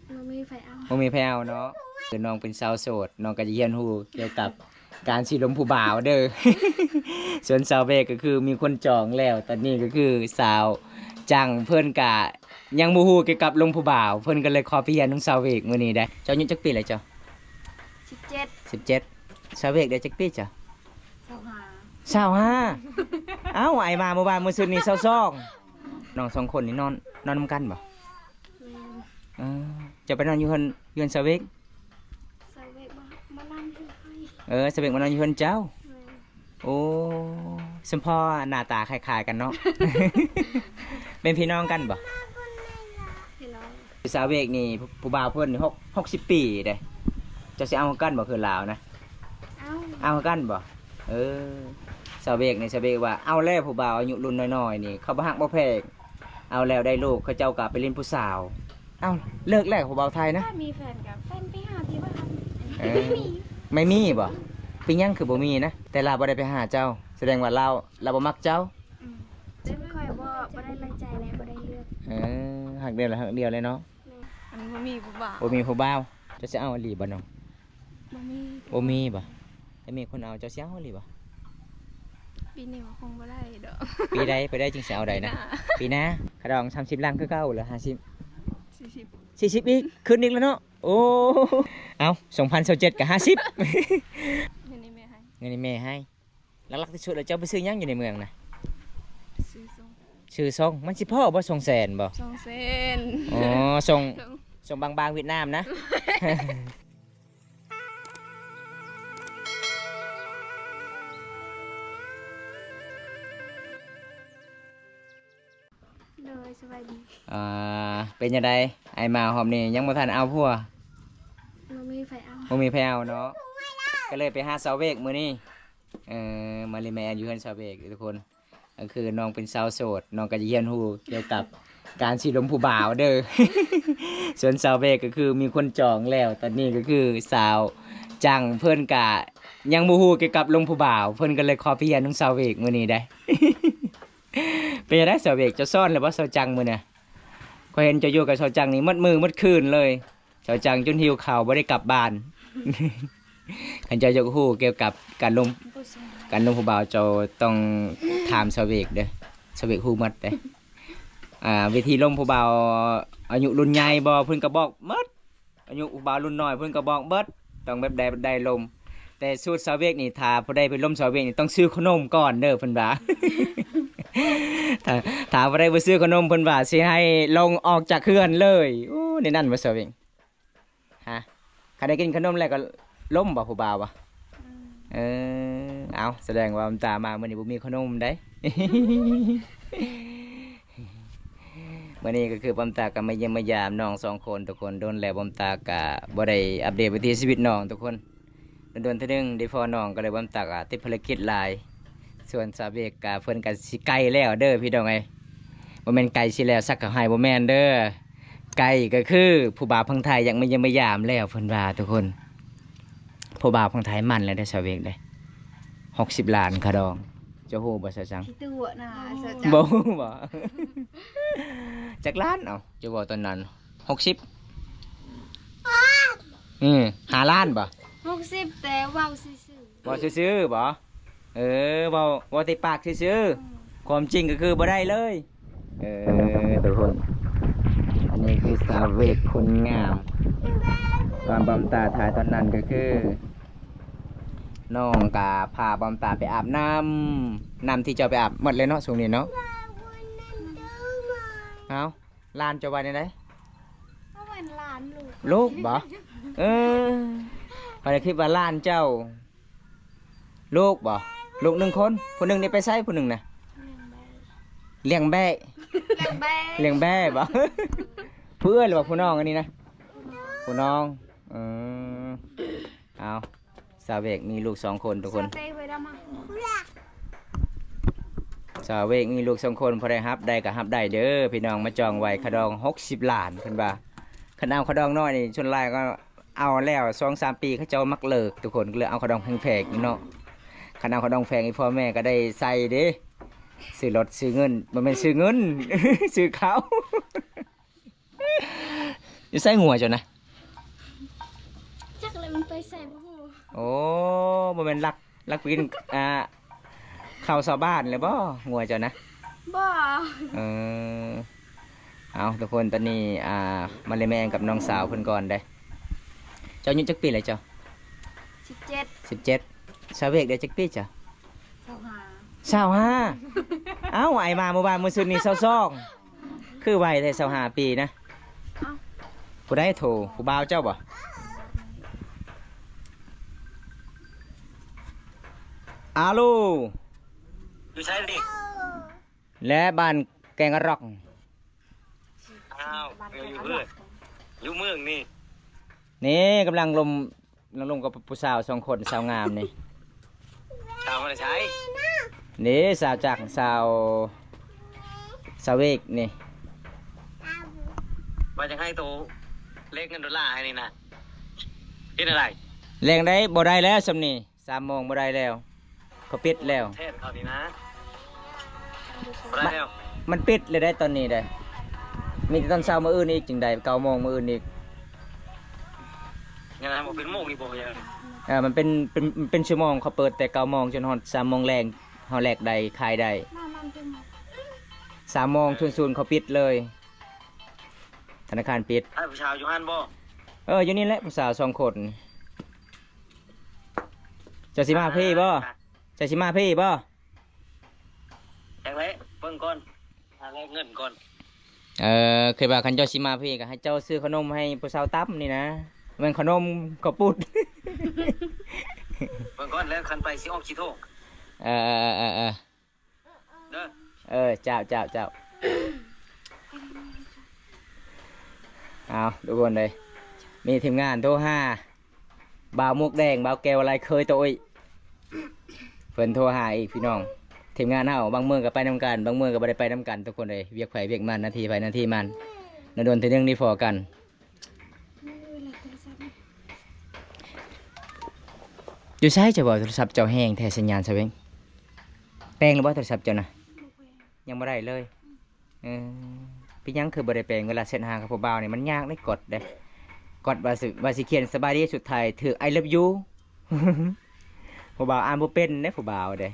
มันมีไฟเอาบ่มีไผเอาเนาะคือน้องเป็นสาวโสดน้องก็จะเรียนรู้เกี่ยวกับการสิลมผู้บ่าวเด้อ ส่วนสาวเบกก็คือมีคนจองแล้วตอนนี้ก็คือสาวจังเพิ่นกะยังบ่ฮู้เกี่ยวกับลมผู้บ่าวเพิ่นก็เลยขอไปเรียนน้องสาวเบกมื้อนี้ได้เจ้าอายุจักปีแล้วเจ้า17สาวเบกได้จักปีจ้ะ25เอ้าไอ้มาเมื่อวานมื้อซื่อนี้22น้อง2คนนี่นอนนำกันบ่เออจะไปนอนอยู่เฮือนสาวเบกสเวกมานั่งที่ให้สาวเบกมานอนอยู่เฮือนเจ้าโอ้สมพ่อหน้าตาคล้ายๆกันเนาะ เป็นพี่น้องกันบ่พี่น้องสาวเวกนี่ผู้บ่าวเพิ่นนี่60 ปีเด้จะสิเอากันบ่คือลาวนะเอากันบ่สาวเวกนี่สาวเวกว่าเอาแล้วผู้บ่าวอายุรุ่นน้อยๆนี่เขาบ่ฮักบ่แพงเอาแล้วได้ลูกเขาเจ้าก็ไปเล่นผู้สาวเอ้าเลิกแล้วผู้บ่าวไทยนะถ้ามีแฟนกับแฟนไปหาที่บ้านไม่มีบ่เป็นหยังคือบ่มีนะแต่ลาวบ่ได้ไปหาเจ้าแสดงว่าเราบ่มักเจ้าจะไม่ค่อยบ่ได้ไล่ใจเลยบ่ได้เลือกหักเดียวเลยเนาะมันบ่มีผู้บ่าวบ่มีผู้บ่าวจะสิเอาอีหลีบ่น้องบ่มีบ่ถ้ามีคนเอาเจ้าสิเอาอีหลีบ่ปีนี้คงบ่ได้ดอก ปีใดไปได้จึงสิเอาได้นะปีหน้าขะดอง30ลังคือเก่าเหรอ40อีกขึ้นอีกแล้วเนาะโอ้เอา2027กับ50เงินนี่แม่ให้เงินนี่แม่ให้หลักๆที่สุดแล้วเจ้าไปซื้อหยังอยู่ในเมืองน่ะซื้อซองมันสิพอบ่200,000บ่200,000อ๋อส่งบางๆเวียดนามนะ เลยสบายดีเป็นยังไงไอมาหอมนี่ยังบ่ทันเอาพัวมันมีไฟเอาเนาะก็เลยไปหาสาวเวกมื้อนี้มาเลยแม่อยู่เฮือนสาวเวกทุกคนก็คือน้องเป็นสาวโสดน้องก็จะเรียนรู้เกี่ยวกับการสิลมผู้บ่าวเด้อ ส่วนสาวเวกก็คือมีคนจองแล้วตอนนี้ก็คือสาวจังเพิ่นกะยังบ่ฮู้เกี่ยวกับลมผู้บ่าวเพิ่นก็เลยขอไปเรียนน้องสาวเวกมื้อนี้ได้ เป็นยังไงสาวเวกจะซ่อนหรือว่าสาวจังมื้อน่ะก็เห็นจะอยู่กับสาวจังนี่มัดมือมัดคืนเลยสาวจังจนหิวข้าวบ่ได้กลับบ้าน คันเจ้าจะฮู้เกี่ยวกับการลมผู้บ่าวเจ้าต้องถามสาวเวกเด้อสาวเวกฮู้หมดเด้วิธีลมผู้บ่าวอายุรุ่นใหญ่บ่เพิ่นก็บอกหมดอายุผู้บ่าวรุ่นน้อยเพิ่นก็บอกเบิดต้องแบบใดลมแต่สูตรสาวเวกนี่ถ้าผู้ใดไปลมสาวเวกนี่ต้องซื้อขนมก่อนเด้อเพิ่นว่า ถ้าผู้ใดบ่ซื้อขนมเพิ่นว่าสิให้ลงออกจากเฮือนเลยโอ้ในนั้นบ่สาวเวกฮะคันได้กินขนมแล้วก็ล้มบ่ผู้บ่าวบ่เอาแสดงว่ามันตามามื้อนี้บ่มีขนมได้ มื้อนี้ก็คือปอมตาก็มาเยี่ยมมายามน้อง2คนทุกคนโดนแล้วปอมตาก็บ่ได้อัปเดตวิถีชีวิตน้องทุกคนโดนๆเทื่อนึงได้พอน้องก็เลยปอมตาก็ติดภารกิจหลายส่วนสาวเวกก็เพิ่นก็สิไกลแล้วเด้อพี่น้องเอ้ยบ่แม่นไกลสิแล้วสักก็ให้บ่แม่นเด้อไกลก็คือผู้บ่าวพังไทยอยากมาเยี่ยมมายามแล้วเพิ่นว่าทุกคนผู้บ่าวพังไทยมันแล้วเด้อสาวเวกเด้60 ล้านค่ะดองเจ้าฮู้บ่ซะจังที่ตัวน่ะซะจังบ่ฮู้บ่จักล้านเอาจะบอกตอนนั้น605 ล้านบ่60แต่เว้าซื่อบ่ซื่อๆบ่บ่ติปากซื่อๆความจริงก็คือบ่ได้เลยทุกคนอันนี้คือสาวเวกคนงามความบำตาถ่ายตอนนั้นก็คือน้องกาพาบำตาไปอาบน้ำที่เจ้าไปอาบหมดเลยเนาะช่วงนี้เนาะเอาลานจะไว้ในไหนก็เป็นหลานลูกบ่พอได้คลิปว่าลานเจ้าลูกบ่ลูก1 คนผู้หนึ่งนี่ไปไสผู้หนึ่งน่ะเลี้ยงแบ่บ่ เพื่อนหรือว่าผู้น้องอันนี้นะผู้น้องเอาสาวเวกมีลูก2 คนทุกคนสาวเวกมีลูก2 คนพอได้รับได้ก็รับได้เด้อพี่น้องมาจองไว้ขะดอง60 ล้านเพิ่นว่าคันเอาขะดองน้อยนี่ชนลายก็เอาแล้ว 2-3 ปีเขาเจ้ามักเลิกทุกคนก็เลยเอาขะดองแพงๆนี่เนาะคันเอาขะดองแพงให้พ่อแม่ก็ได้ใส่เด้ซื้อรถซื้อเงินบ่แม่นซื้อเงิน ซื้อเขา อยู่ใส่หัวจ้ะนะ จักเลยมันไปใส่บ่ฮู้ โอ้บ่แม่นลักปีนเข้าชาวบ้านเลยบ่งัวเจ้านะ บ่ เออเอาทุกคนตอนนี้มาเลยแมงกับน้องสาวเพิ่นก่อนได้เจ้าอายุจักปีเลยเจ้า 17 17ชาวเวกได้จักปีจ้ะ 25 25เอ้าไอ้มาเมื่อวานมื้อซื่นนี้22คือไวแต่25ปีนะ เอ้า ผู้ใดโทรผู้บ่าวเจ้าบ่อาลู อยู่ใช่ดิ และบ้านแกงกระรอก อ้าวอยู่เพื่อนอยู่เมืองนี่ นี่กำลังลมกับผู้สาว2คนสาวงามนี่ ชาวมาใช้ นี่สาวจากสาวเวกนี่ ว่าจะให้ตัวเลขเงินดอลลาร์ให้นี่นะคิดอะไร แรงได้บ่ได้แล้วสำนี่3 โมงบ่ได้แล้วเขาปิดแล้ว เทศเขาดีนะได้แล้ว มันปิดเลยได้ตอนนี้ได้มีแต่ตอนเช้ามื้ออื่นอีกจึงได้9 โมงมื้ออื่นอีก ยังไงบอกเป็นโมงนี่บอกยัง มันเป็นชั่วโมงเขาเปิดแต่9 โมงจนฮอด3 โมงแรงเฮาแลกได้ขายได้ มันเป็น 3 โมงศูนย์เขาปิดเลยธนาคารปิด ให้ผู้ชาวอยู่ฮันบ่ อยู่นี่แหละผู้สาว2 คนเจะสิมาพี่บ่เจะสิมาพี่บ่ แจ้งไว้เบิ่งก่อนหาแลกเงินก่อน เคยว่าคันเจ้าสิมาพี่ก็ให้เจ้าซื้อขนมให้ผู้สาวตั้มนี่นะมันขนมกระปุด เบิ่งก่อนแล้วคันไปสิออกขี้โทษ เออ เด้อ เจ้าเอาทุกคนเลยมีทีมงานโทร5บ่าวมุกแดงบ่าวแก้วอะไรเคยโตยเพิ่นโทรหาอีกพี่น้องทีมงานเฮาบางเมืองก็ไปนำกันบางเมืองก็บ่ได้ไปนำกันทุกคนเลยเวียกไผเวียกมันนาทีไผนาทีมันนโดนทีนึงนี่พอกันอยู่ใช้จะบอกโทรศัพท์เจ้าแห้งแท้สัญญาณซะเว้งแปลงหรือบ่โทรศัพท์เจ้านะยังบ่ได้เลยพี่ยังคือบ่ได้แปลงเวลาเส้นทางกับผู้บ่าวนี่มันยากได้กดเด้กดว่าสิเขียนสบายดีสุดท้ายถือ I love you ผู้บ่าวอ่านบ่เป็นเด้ผู้บ่าวเด้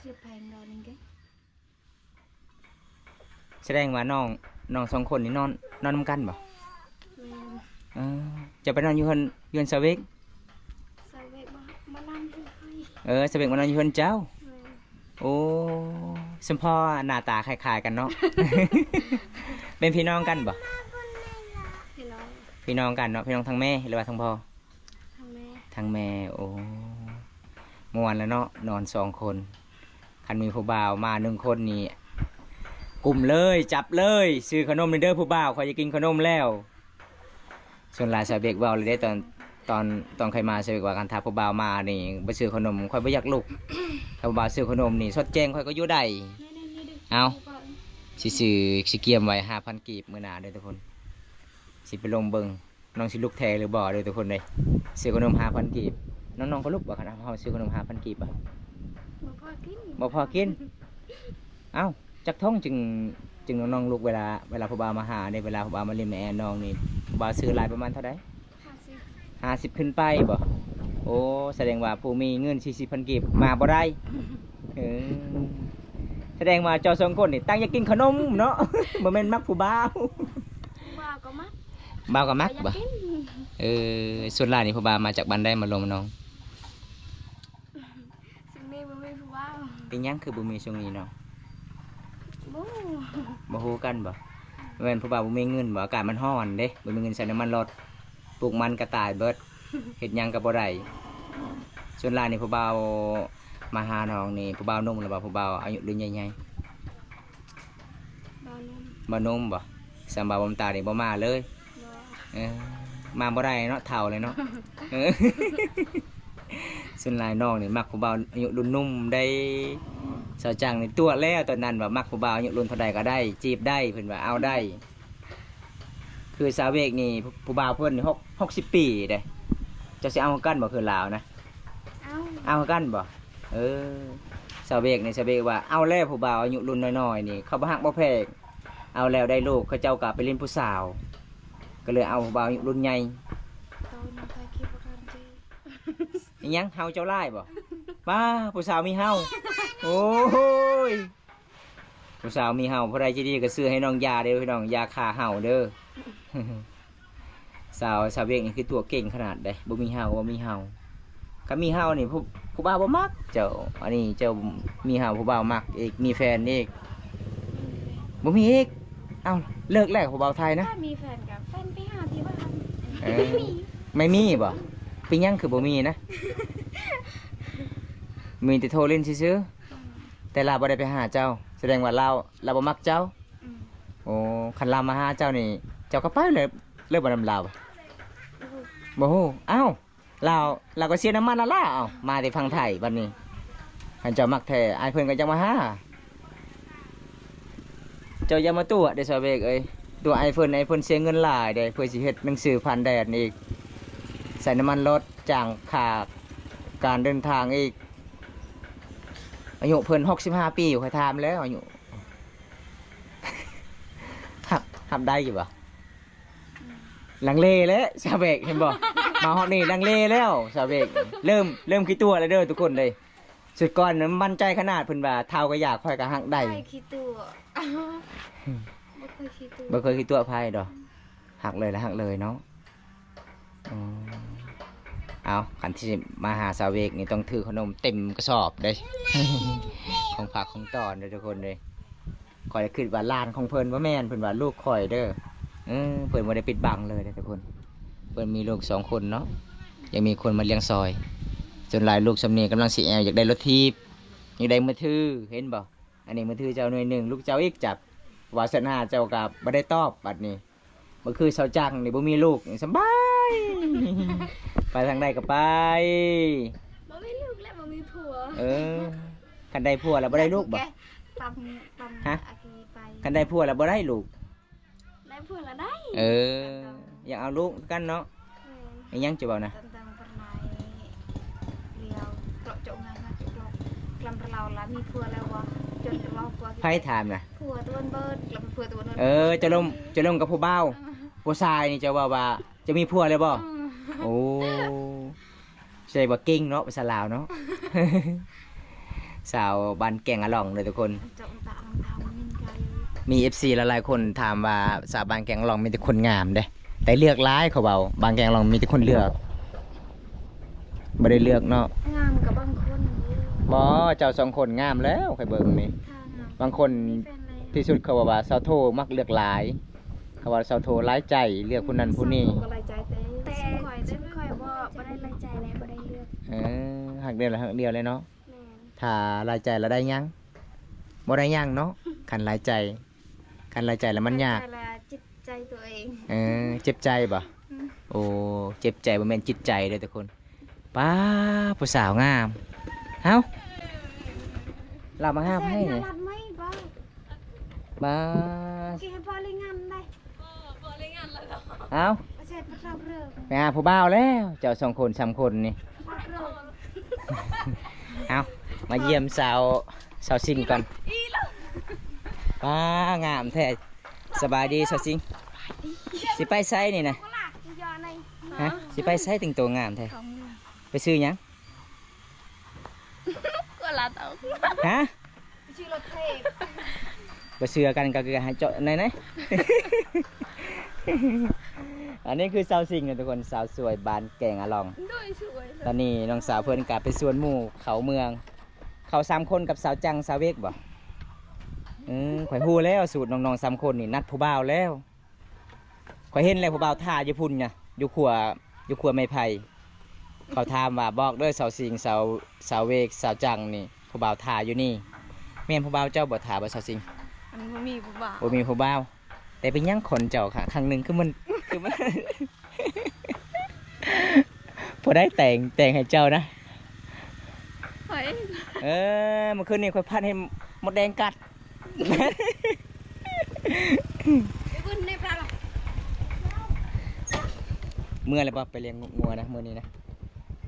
ชื่อแพงเรานี่แก แสดงว่าน้อง2 คนนี่นอนนำกันบ่ แม่น จะไปนอนอยู่เฮือนสเวก ใส่เวกบ่ลั่นคือใคร สเวกมานอนอยู่เฮือนเจ้า แม่น โอ้สมพ่อหน้าตาคล้ายๆกันเนาะ เป็นพี่น้องกันบ่ พี่น้อง พี่น้องกันเนาะพี่น้องทั้งแม่หรือว่าทั้งพ่อ ทางแม่ ทั้งแม่โอ้ม่วนแล้วเนาะนอน2 คนคันมีผู้บ่าวมา1 คนนี่กลุ่มเลยจับเลยซื้อขนมเด้อผู้บ่าวขอยจะกินขนมแล้วส่วนหลายสาวเบกเว้าเลยได้ตอนใครมาสาวเบกว่ากันถ้าผู้บ่าวมานี่บ่ซื้อขนมข่อยบ่อยากลุกถ้าผู้บ่าวซื้อขนมนี่สดแจ้งข่อยก็อยู่ได้ เอา สิเกียมไว้ 5,000 กีบมื้อหน้าเด้อทุกคนสิไปลงเบิ่งน้องสิลุกแท้หรือบ่เด้อทุกคนเด้ซื้อขนม 5,000 กีบน้องๆก็ลุกบ่คันเฮาซื้อขนม 5,000 กีบบ่ บ่พอกิน บ่พอกินเอ้าจักท้องจึงน้องๆลุกเวลาผู้บ่าวมาหาเด้เวลาผู้บ่าวมาเล่นแม่น้องนี่ผู้บ่าวซื้อหลายประมาณเท่าใด 50 ขึ้นไปบ่โอ้แสดงว่าผู้มีเงิน 40,000 กีบมาบ่ได้แสดงว่าเจ้า2 คนนี่ตั้งอยากกินขนมเนาะ บ่แม่นมักผู้บ่าว บ่าวก็มัก บ่าวก็มักบ่ อยากิน ส่วนหลายนี่ผู้บ่าวมาจากบ้านใดมาลงน้อง สิ่งนี้บ่มีผู้บ่าว เป็นหยังคือบ่มีช่วงนี้เนาะ บ่ บ่ฮู้กันบ่แม่นผู้บ่าวบ่มีเงินบ่อากาศมันร้อนเด้บ่มีเงินใช้น้ำมันรถปลูกมันก็ตายเบิด เฮ็ดหยังก็บ่ได้ส่วนหลายนี่ผู้บ่าวมาหาน้องนี่ผู้บ่าวหนุ่มหรือว่าผู้บ่าวอายุรุ่นใหญ่ บ่นุ่ม ๆบ่หนุ่มบ่สำบ่าวบ่ตานี่บ่มาเลย บ่ มาบ่ได้เนาะเฒ่าเลยเนาะ ส่วนหลายน้องนี่มักผู้บ่าวอายุรุ่นนุ่มได้สาวจังนี่ตัวแล้วตอนนั้นว่ามักผู้บ่าวอายุรุ่นเท่าใดก็ได้จีบได้เพิ่นว่าเอาได้ คือสาวเวกนี่ผู้บ่าวเพิ่นนี่60 ปีเด้จะสิเอากันบ่คือลาวนะ เอา เอากันบ่สาวเวกนี่สาวเวกว่าเอาแล้วผู้บ่าวอายุรุ่นน้อยๆนี่เขาบ่ฮักบ่แพง เอาแล้วได้ลูกเขาเจ้ากลับไปเล่นผู้สาว ก็เลยเอาผู้บ่าวรุ่นใหญ่ โตน้องเคยคิดว่ากันจี อิหยังเฮาเจ้าไล่บ่ป้าผู้สาวมีเฮาโอ้ยผู้สาวมีเฮาพอใดจะดีก็ซื้อให้น้องยาเด้อพี่น้องยาฆ่าเฮาเด้อ สาวเวกนี่คือตัวเก่งขนาดใดบ่มีเฮาบ่มีเฮาก็มีเฮานี่ผู้บ่าวบ่มักเจ้าอันนี้เจ้ามีเฮาผู้บ่าวมักอีกมีแฟนอีกบ่มีอีกเอ้าเลิกแล้วผู้บ่าวไทยนะ ถ้ามีแฟนกับแฟนไปหาที่บ้าน เออไม่มีบ่เป็นหยังคือบ่มีนะ มีแต่โทรเล่นซื่อๆแต่เราบ่ได้ไปหาเจ้า แสดงว่าเราบ่มักเจ้า โอ้คันเรามาหาเจ้านี่ เจ้าก็ไปเลยเลิกบ่นำเราบ่ฮู้อ้าวเราก็เสียน้ำมันและล่ะเอ้ามาแต่ฟังไทยบัดนี้คันเจ้ามักแท้อ้ายเพิ่นก็จังมาหาเจ้าอย่ามาตัวเด้อซอเบกเอ้ยตัวไอเพิ่นเสียเงินหลายเด้เพื่อสิเฮ็ดหนังสือผ่านแดดอีกใส่น้ำมันรถจ้างค่าการเดินทางอีกอายุเพิ่น65 ปีอยู่ค่อยถามแล้วอายุ หับได้อยู่บ่ลังเลแล้วชาวเบกเห็นบ่ มาฮอดนี่ลังเลแล้วชาวเบกเริ่มคิดตัวแล้วเด้อทุกคนเลยสุดก่อนนั้นมั่นใจขนาดเพิ่นว่าเท้าก็อยากค่อยก็หักได้ ไม่คิดตัวไม่เคยคิดตัว บ่เคยคิดตัวภัยดอกหักเลยแล้วหักเลยเนาะอืมเอาคันที่มาหาสาวเวกนี่ต้องถือขนมเต็มกระสอบเด้ ของผักของตอนเด้อทุกคนเลยข่อยคิดว่าลานของเพิ่นว่าแม่นเพิ่นว่าลูกข่อยเด้อเพิ่นบ่ได้ปิดบังเลยเด้อทุกคนเพิ่นมีลูก2 คนเนาะยังมีคนมาเลี้ยงซอยจนหลายลูกสำเนียงกำลังสิแอวอยากได้รถทีบอยากได้มือถือเห็นบ่อันนี้มือถือเจ้าหน่วยหนึ่งลูกเจ้าอีกจับว่าสัญหาเจ้ากับบ่ได้ตอบบัดนี้บ่คือเสาจังนี่บ่มีลูกสบาย ไปทางใดก็ไป บ่มีลูกและบ่มีผัว คันได้ผัวแล้วบ่ได้ลูกบ่ ตำ ฮะ อากีไป คันได้ผัวแล้วบ่ได้ลูก ได้ผัวแล้วได้ อยากเอาลูกกันเนาะไอ้ยังจะบอกนะ tentang pernah beliau kalau cok nggak cok kelam perlaulan mi pua lewat jod lewat pua ไพ่ถามนะ pua tuan bird kelam pua tuan จะลงกับผู้บ่าวผู้ชายนี่จะว่าจะมีผัวเลยบ่โอ้ใช่บ่เก่งเนาะภาษาลาวเนาะ สาวบ้านแก่งอะหล่องเลยทุกคน cok tak orang tahu min kali มี FC หลายๆคนถามว่าสาวบ้านแก่งอะหล่องมีแต่คนงามเด้แต่เลือกร้ายเขาเบาบางแก่งอะหล่องมีแต่คนเลือกบ่ได้เลือกเนาะ ngamกับบางคนนี่ บ่เจ้า2 คนงามแล้วใครเบิ่งนี่ ถ้างาม บางคน มีแฟนเลย ที่สุดเขาบอกว่าสาวโทมักเลือกหลาย เขาว่าสาวโทร้ายใจเลือกผู้นั้นผู้นี้ ก็ลายใจแต่ค่อยบ่ได้ลายใจแล้วบ่ได้เลือก หักเดียวแล้วหักเดียวเลยเนาะ แม่น ถ้ารายใจแล้วได้ยังบ่ได้ยังเนาะคันรายใจแล้วมันยาก ลใจละจิตใจตัวเอง เจ็บใจบ่โอ้เจ็บใจบ่แม่นจิตใจเด้อทุกคนป้าผู้สาวงามเอ้าเรามาห้ามให้ Saya เนี่ย nyalad mai ba มา ki palingan dai เอ้า saya petrau reu ไปหาผู้บ่าวแล้วเจ้า2 คน3 คนนี่ reu เอามาเยี่ยมสาวซิงก่อนว้างามแท้สบายดีสาวซิงสิไปไซนี่นะ Kolak jo này ฮะสิไปไซถึงตัวงามแท้ไปซื้อหยัง Kolak tau ฮะ Chi lo the ไปซื้อกันก็คือให้เจาะไหน อันนี้คือสาวซิงนะทุกคนสาวสวยบานแก่งอะลอง Doi suai ตอนนี้น้องสาวเพื่อนกลับไปสวนหมู่เขาเมือง เขา3 คนกับสาวจังสาวเวกบ่ข่อยฮู้แล้วสูตรน้องๆ3 คนนี่นัดผู้บ่าวแล้วข่อยเห็นแล้วผู้บ่าวท่าอยู่พุ่นน่ะอยู่ขัวไม้ไผ่เขาถามว่าบอกเด้อสาวสิงสาวเวกสาวจังนี่ผู้บ่าวท่าอยู่นี่แม่นผู้บ่าวเจ้าบ่ท่าบ่สาวสิง Anบ่มีผู้บ่าว บ่มีผู้บ่าวแต่เป็นหยังคนเจ้าค่ะครั้งหนึงคือมัน พอได้แต่งให้เจ้านะ ไป เมื่อคืนนี้ข่อยพัดให้มดแดงกัด บุญในปลาล่ะ เมื่อไรบ่ไปเลี้ยงงัวนะเมื่อนี้นะ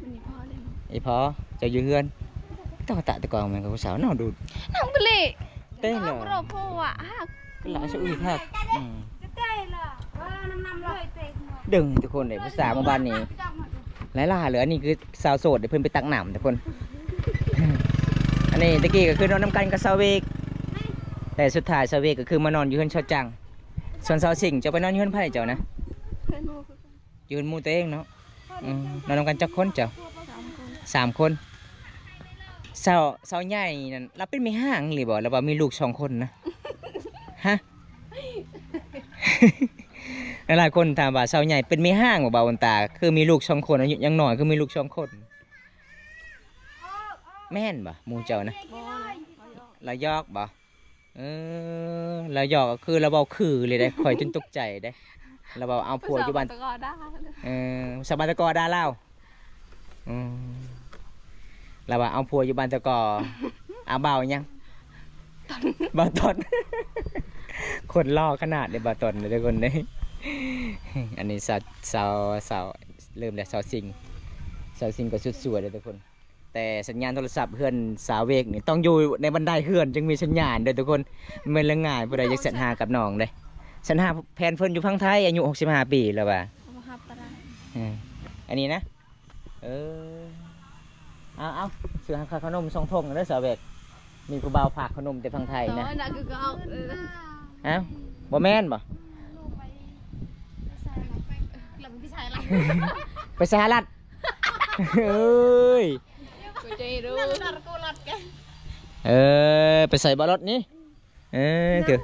มันนี่พอเลย ไอ้พอเจ้าอยู่เฮือนตะตะกองแม่นกับผู้สาวน้องดู น้องไปเลย เต้นเหรอ เราเพราะว่าฮัก ก็หลายช่วยครับ จะเตะล่ะน้ำเลยเตะ ดึงทุกคนเลยภาษาหมู่บ้านนี้หลายล่าเหลืออันนี้คือสาวโสดเดี๋ยวเพิ่นไปตักหนามทุกคน อันนี้ตะกี้ก็คือนอนน้ำกันกับสาวเวกแต่สุดท้ายสาวเวกก็คือมานอนอยู่เฮือนชอจังส่วนสาวสิงห์จะไปนอนอยู่เฮือนไผ่เจ้านะอยู่เฮือนหมู่ตัวเองเนาะนอนน้ำกันจักคนเจ้า3 คนสาวใหญ่นั่นเราเป็นแม่ห้างหรือบ่เราว่ามีลูก2 คนนะ ฮะ หลายคนถามว่าสาวใหญ่เป็นแม่ห้างบ่บ่าวบนตาคือมีลูก2 คนอายุยังน้อยคือมีลูก2 คนแม่นบ่หมู่เจ้านะเรายอกบ่เรายอกก็คือเราเว้าคือเลยได้ข่อยจนตกใจได้เราเว้าเอาผัวอยู่บ้านสบานตะกอดาเล่าเราว่าเอาผัวอยู่บ้านตะกอเอาเบายังเบาตน คนล่อขนาดเลยเบาตนเลยทุกคนเลยอันนี้สาวเริ่มแล้วสาวสิงก็สุดสวยเลยทุกคนแต่สัญญาณโทรศัพท์เพื่อนสาวเวกนี่ต้องอยู่ในบันไดเพื่อนจึงมีสัญญาณเด้อทุกคนไม่เรื่องง่ายผู้ใดอยากสัญหากับน้องเลยสัญหาแผนเพิ่นอยู่พังไทยอายุ65 ปีแล้วว่ะอันนี้นะเอาซื้อขนม2 ทงแล้วสาวเวกมีผู้บ่าวฝากขนมแต่พังไทยนะบ่แม่นบ่ไปสหรัฐเอ้ยไปใส่บอลรถนี่เกือ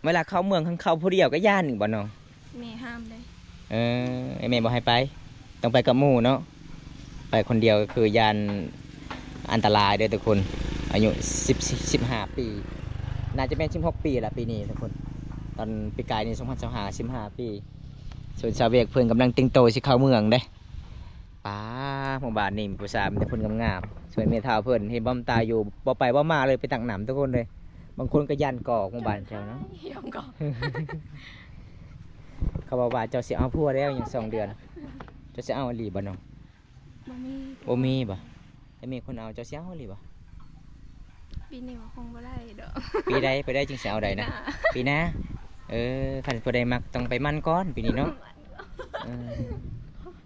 เวลาเข้าเมืองเข้าผู้เดียวก็ย่านหนึ่งบ่น้องแม่ห้ามเลยไอแม่บอกให้ไปต้องไปกับหมู่เนาะไปคนเดียวก็คือยานอันตรายเด้อทุกคนอายุ15 ปีน่าจะเป็น16 ปีละปีนี้ทุกคนตอนปีกายนี่15 ปีส่วนชาวเวียกเพื่อนกำลังติงโตสิเข้าเมืองเด้ป้าหมู่บ้านนี่ผู้สาวมีแต่คนงามๆส่วนเมทาเพื่อนเห็นบ้อมตาอยู่บ่ไปบ่มาเลยไปตักหนำทุกคนเลยบางคนก็ยันกอกหมู่บ้านเจ้าเนาะเขาบอกว่าเจ้าเสียเอาพัวแล้วอย่าง2 เดือนเจ้าเสียเอาอลีบ่น้องบ่มีบ่แต่มีคนเอาเจ้าเสียเอาอลีบ่ปีนี้คงบ่ได้ดอกปีใดไปได้จึงเสียเอาใดนะปีหน้าขันผู้ใดมักต้องไปมั่นก้อนปีนี้เนาะ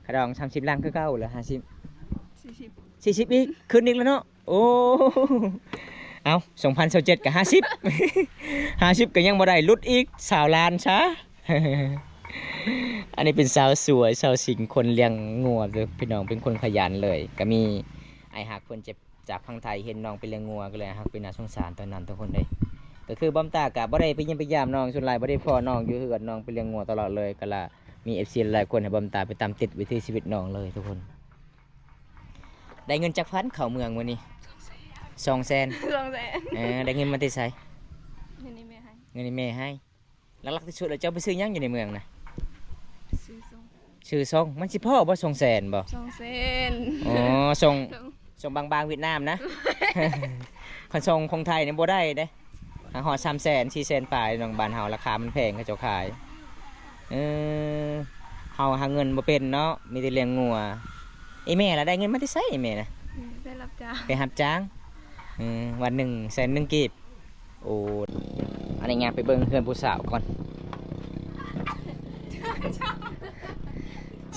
ขดอง30 ลังคือเก่าเหรอ40อีกคืนอีกแล้วเนาะโอ้เอา2027กับ50ก็ยังบ่ได้ลุดอีก20 ล้านซะ อันนี้เป็นสาวสวยสาวสิงคนเลี้ยงงัวเลยพี่น้องเป็นคนขยันเลยก็มีไอหักเพิ่นเจ็บจากพังไทยเห็นน้องไปเลี้ยงงัวก็เลยหักเป็นน่าสงสารตอนนั้นทุกคนเลยก็คือบ้อมตากะบ่ได้ไปเยี่ยมไปยามน้องส่วนหลายบ่ได้พอน้องอยู่เฮือนน้องไปเลี้ยงงัวตลอดเลยก็ละมี FC หลายคนให้บ้อมตาไปตามติดวิถีชีวิตน้องเลยทุกคนได้เงินจากพันเข้าเมืองมื้อนี้200,000ได้เงินมาที่ไสเงินนี่แม่ให้หลักๆที่สุดแล้วเจ้าไปซื้อหยังอยู่ในเมืองน่ะซื้อซองมันสิพ่อบ่200,000บ่200,000อ๋อส่งบางๆเวียดนามนะคันส่งของไทยนี่บ่ได้เด้หาฮอด300,000 400,000ปลายน้องบ้านเฮาราคามันแพงเขาเจ้าขายเฮาหาเงินบ่เป็นเนาะมีแต่เลี้ยงงัวไอ้แม่ล่ะได้เงินมาที่ไสไอ้แม่น่ะไปรับจ้างวันหนึ่ง100,000 กีบโอ้อันนี้งานไปเบิ่งเฮือนผู้สาวก่อน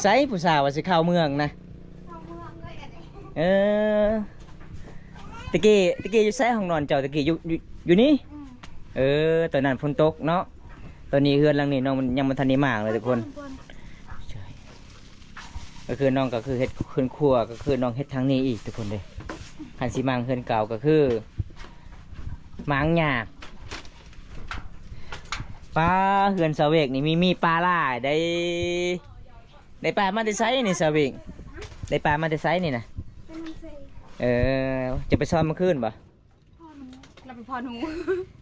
ไสผู้สาวว่าสิเข้าเมืองนะตะกี้อยู่ไสห้องนอนเจ้าตะกี้อยู่นี่ตอนนั้นฝนตกเนาะตอนนี้เฮือนหลังนี้น้องมันยังบ่ทันได้มากเลยทุกคนก็คือน้องก็คือเฮ็ดขึ้นครัวก็คือน้องเฮ็ดทางนี้อีกทุกคนเลยคันสิมางเฮือนเก่าก็คือมางยากปลาเฮือนสาวเวกนี่มีปลาล่าได้ปลามาแต่ไสนี่สาวเวกได้ปลามาแต่ไสนี่นะจะไปซ้อมเมื่อคืนป่ะเราไปพอหนู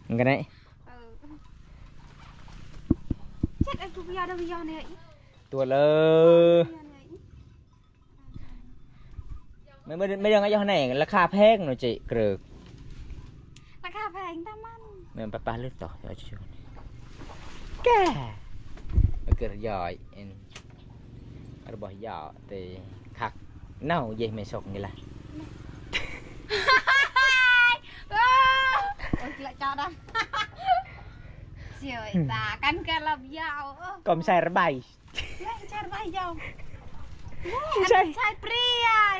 มันกันได้เช็ดไอ้ทุกยาดวิยาเนี่ยตัวเลยไม่เรื่องอะไรอย่างไหนราคาแพงหน่อยจิเกลือราคาแพงตามมันเหมือนปลาเลือดต่อเดี๋ยวช่วยแก่เกิดย่อยระบายย่อแต่คัก เน่าเย่ไม่สกนี่ล่ะ ôi lại cho đây trời ta cắn cái làm giàu กลมใส่ระบาย lên chơi bay giàu ใช่ chơi priai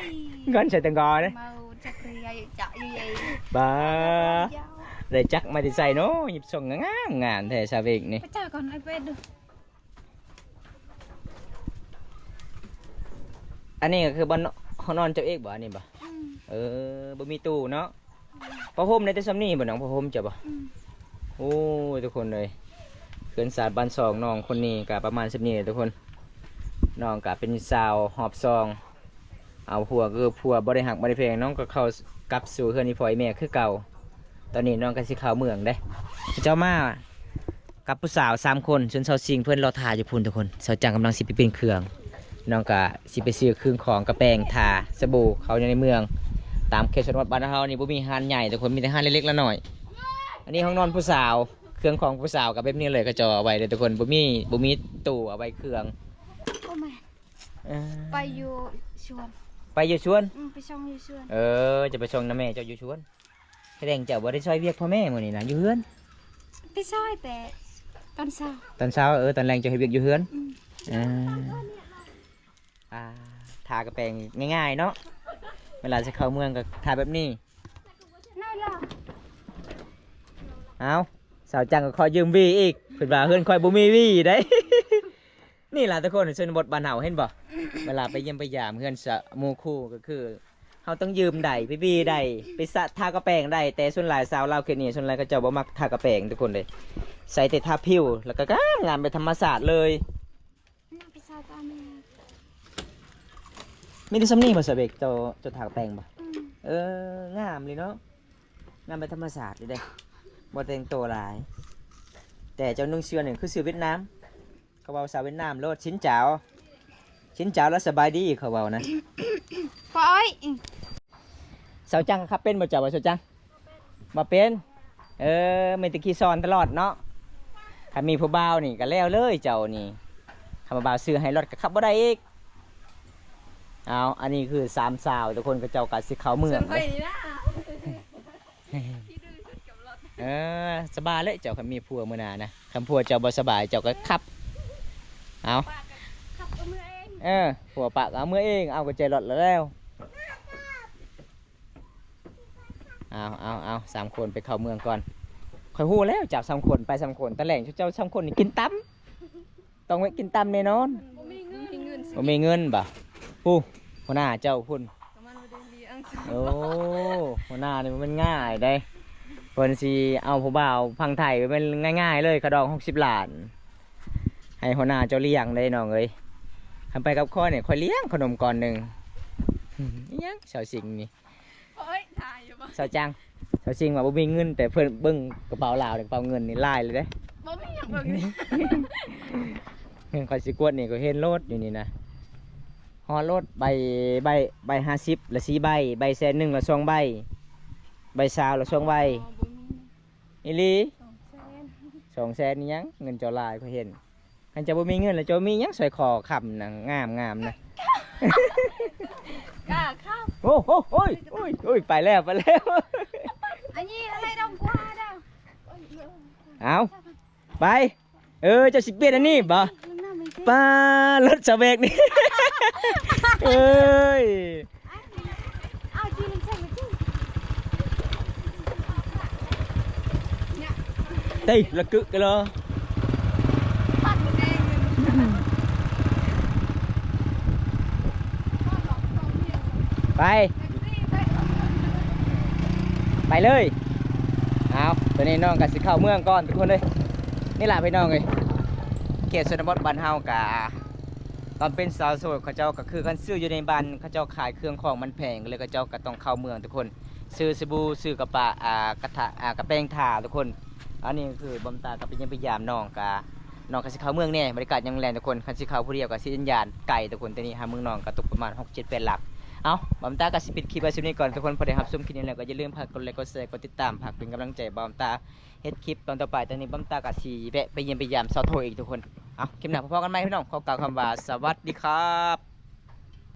เงินใส่ตังกอเด้ mau chơi priai chợ như vậy บ้า giàu ได้จักมาที่ใส่เนาะหยิบส่งงามงามแท้ชาวเวกนี่ cái chơi còn ai về được อันนี้ก็คือบ้านเขานอนเจ้าเอกบ่อันนี้บ่ เออบ่มีตู้เนาะผ้าห่มในแต่ซ้ำนี่บ่น้องผ้าห่มจ้ะบ่โอ้ยทุกคนเลยเขื่อนสาดบ้านสองน้องคนนี้ก็ประมาณ10นี้ทุกคนน้องก็เป็นสาวหอบซองเอาผัวคือผัวบ่ได้หักบ่ได้แพงน้องก็เข้ากลับสู่เฮือนอีพ่ออีแม่คือเก่าตอนนี้น้องก็สิเข้าเมืองเด้เจ้ามากับผู้สาว3คนจนเซาซิงเพิ่นรอท่าอยู่พุ่นทุกคนเซาจังกำลังสิไปเป็นเครื่องน้องก็สิไปซื้อเครื่องของกระแปรงทาสบู่เขาอยู่ในเมืองตามเขตชนบทบ้านเฮานี่บ่มีห้านใหญ่แต่คนมีแต่ห้านเล็กๆละหน่อยอันนี้ห้องนอนผู้สาวเครื่องของผู้สาวกับแบบนี้เลยก็จะเอาไว้เลยทุกคนบ่มีตู้เอาไว้เครื่อง ô mẹ เออ bay vô chuồn ไปอยู่ชวน ไปช่องอยู่chuồn จะไปชงน้ำแม่เจ้าอยู่ชวนแสดงเจ้าบ่ได้ช่วยเวียกพ่อแม่มื้อนี้นะอยู่เฮือน ไปซอยแต่ตอนเช้า ตอนเช้าตอนแรงเจ้าเฮ็ดเวียกอยู่เฮือนทากระแปรงง่ายๆเนาะเวลาจะเข้าเมืองก็ทาแบบนี้ นั่นล่ะ เอาสาวจังก็คอยยืมวีอีกเพิ่นว่าเฮือนคอยบ่มีวีได้ นี่ล่ะทุกคนชนบทบ้านเฮาเห็นบ่ เวลาไปเยี่ยมไปยามเฮือนสะหมู่คู่ก็คือเฮาต้องยืมได้ไปวีได้ไปสะทากระแปรงได้แต่ส่วนหลายสาวลาวเขตนี้ส่วนหลายก็เจ้าบ่มักทากระแปรงทุกคนเลยใส่แต่ทาผิวแล้วก็งามเป็นธรรมศาสตร์เลย นั่งไปซอยตามแม่ มีแต่ซ้ำนี่บ่สะเบกเจ้าทากระแปรงบ่งามเลยเนาะงามเป็นธรรมศาสตร์เลยเด้บ่แต่งตัวหลาย แต่เจ้านุ่งเสื้อนี่คือเสื้อเวียดนามเขาเว้าสาวเวียดนามโลดชิ้นเจ้าแล้วสบายดีเขาเว้านะ ปอย สาวจังครับเป็นบ่เจ้าบ่สาวจังบ่เป็นไม่ตะกี้สอนตลอดเนาะถ้ามีผู้บ่าวนี่ก็แล้วเลยเจ้านี่ถ้ามาบ่าวซื้อให้รถก็ขับบ่ได้อีกเอาอันนี้คือ3สาวทุกคนก็เจ้าก็สิเข้าเมืองเลยสบายเลยเจ้าคันมีผัวมื้อหน้านะคันผัวเจ้าบ่สบายเจ้าก็ขับเอา ขับเอามือเอง ผัวปะก็เอามือเองเอาก็ใจรถแล้วเอา3คนไปเข้าเมืองก่อนค่อยฮู้แล้วจับ3คนไป3คนตะแหล่งเจ้า3คนนี่กินตำต้องไว้กินตำแน่นอน บ่มีเงิน บ่มีเงินบ่ผู้หัวหน้าเจ้าพุ่น ก็มันบ่ได้เลี้ยง โอ้หัวหน้านี่มันง่ายได้เพิ่นสิเอาผู้บ่าวพังไทยเป็นง่ายๆเลยกระดอง60ล้าน ให้หัวหน้าเจ้าเลี้ยงได้น้องเอ้ยทำไปกับข้อเนี่ยค่อยเลี้ยงขนมก่อนหนึ่งยังสาวสิงนี่ เฮ้ยถ่ายอยู่บ่ สาวจังสาวสิงว่าบ่มีเงินแต่เพิ่นเบิ่งกระเป๋าลาวกระเป๋าเงินนี่ลายเลยเด้ บ่มีหยังเบิ่งนี่ เงินคอยสิกวดนี่ก็เห็นโลดอยู่นี่นะฮอโลดใบ50ละ4ใบใบแสน1ละ2ใบใบ20ละ2ใบ บ่มี อีหลี 200,000 2แสนนี่ยังเงินเจ้าลายเขาเห็นคันจะบ่มีเงินแล้วเจ้ามีหยังใส่คอค้ำนะงามนะ กล้าเข้า โอ้ยไปแล้ว อันนี้อะไรดองกว่าดาว เอาไปเจ้าสิเปลี่ยนอันนี้บ่ป้ารถสเวกนี่ เอ้ย เอาจริงใช่ไหมจริง ตีละกึกกันเลย ปัดแดง ไปเลยเอาตอนนี้น้องกับสิเข้าเมืองก่อนทุกคนเลยนี่แหละพี่น้องเลยเขตชนบทบ้านเฮากะตอนเป็นสาวโสดเขาเจ้าก็คือกันซื้ออยู่ในบ้านเขาเจ้าขายเครื่องของมันแพงเลยเขาเจ้าก็ต้องเข้าเมืองทุกคนซื้อสบู่ซื้อกระปะกระทะกระแป้งทาทุกคนอันนี้คือบำตากับเป็นยังพยายามน้องกะน้องกับสิเข้าเมืองเนี่ยบรรยากาศยังแรงทุกคนคันสิเข้าผู้เดียวกับสิญญาณไก่ทุกคนแต่นี่หาเมืองน้องก็ตกประมาณ6-7 หลักเอาบอมตาก็สิปิดคลิปไว้ช่วงนี้ก่อนทุกคนพอได้รับชมคลิปนี้แล้วก็อย่าลืมฝากกดไลค์กดแชร์กดติดตามฝากเป็นกำลังใจบอมตาเฮ็ดคลิปตอนต่อไปตอนนี้บอมตาก็สิแวะไปเยี่ยมไปยามสาวโทอีกทุกคนเอาคลิปหน้าพบกันใหม่พี่น้องขอกล่าวคำว่าสวัสดีครับ